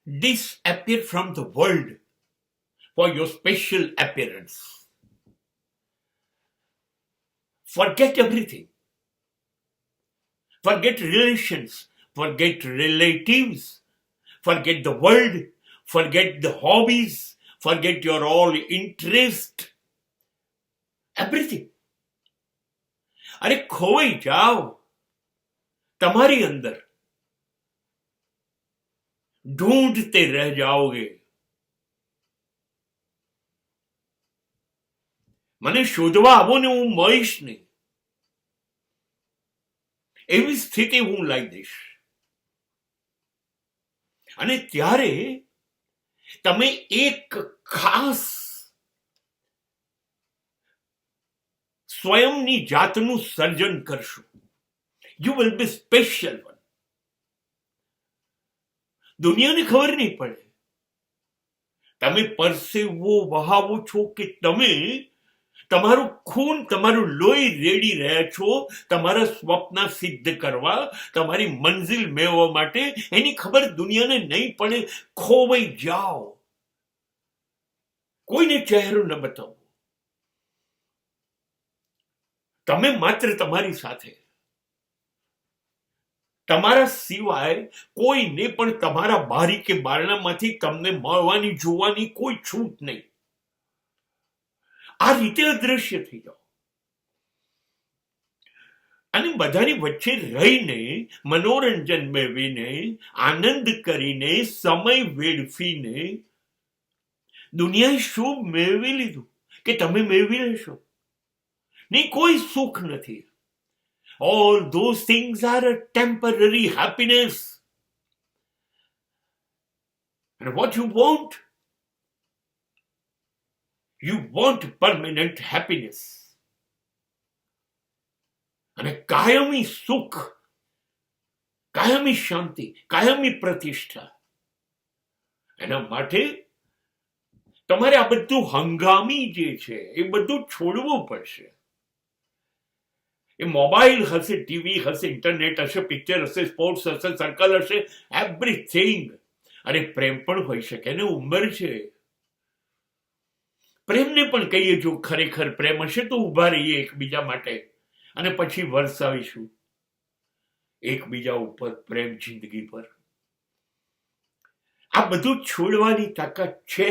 disappear from the world for your special appearance. Forget everything. Forget relations. Forget relatives. Forget the world. Forget the hobbies. Forget your all interest. Everything. अरे खोई जाओ तुम्हारी अंदर, ढूंढते रह जाओगे. મને શોધવા આવો ને હું મળીશ નહીં, એવી સ્થિતિ હું લાવી દઈશ. અને ત્યારે તમે એક ખાસ સ્વયંની જાતનું સર્જન કરશો. You will be special one. દુનિયાને ખબર નહીં પડે. તમે પરસેવો વહાવો છો કે તમે તમારું ખૂન, તમારું લોહી રેડી રહ્યા છો તમારા સ્વપ્ન સિદ્ધ કરવા, તમારી મંજિલ મેળવવા માટે. એની ખબર દુનિયાને નહીં પડે. ખોવાઈ જાઓ. કોઈને ચહેરો ન બતાવો. તમે માત્ર તમારી સાથે, તમારા સિવાય કોઈને પણ તમારા બારી કે બારણામાંથી તમને મળવાની, જોવાની કોઈ છૂટ નહીં. આ રીતે અદ્રશ્ય થઈ જાઓ. અને બધાની વચ્ચે રહીને, મનોરંજન મેળવીને, આનંદ કરીને, સમય વેડફીને દુનિયાએ શું મેળવી લીધું કે તમે મેળવી લેશો? નહીં, કોઈ સુખ નથી. All those things are a temporary happiness. And what you want? You want permanent happiness. અને કાયમી સુખ, કાયમી શાંતિ, કાયમી પ્રતિષ્ઠા. એના માટે તમારે આ બધું હંગામી જે છે એ બધું છોડવું પડશે. એ મોબાઈલ હશે, ટીવી હશે, ઇન્ટરનેટ હશે, પિક્ચર હશે, સ્પોર્ટ્સ હશે, સર્કલ હશે, એવરીથિંગ. અરે પ્રેમ પણ હોઈ શકે ને, ઉંમર છે. પ્રેમને પણ કહીએ, જો ખરેખર પ્રેમ હશે તો ઉભા રહીએ એકબીજા માટે અને પછી વરસાવીશું એકબીજા ઉપર પ્રેમ જિંદગી પર. આ બધું છોડવાની તાકાત છે.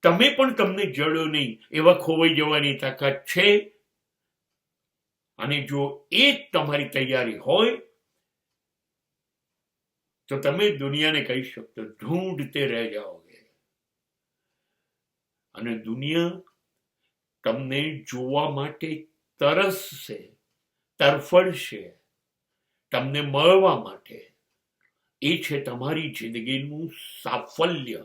તમે પણ તમને જડો નહીં એવા ખોવાઈ જવાની તાકાત છે. અને જો એ તમારી તૈયારી હોય તો તમે દુનિયાને કહી શકશો, ઢૂંઢતે રહી જાઓગે. અને દુનિયા તમને જોવા માટે તરસશે, તરફડશે, તમને મળવા માટે. એ છે તમારી જિંદગીનું સાફલ્ય.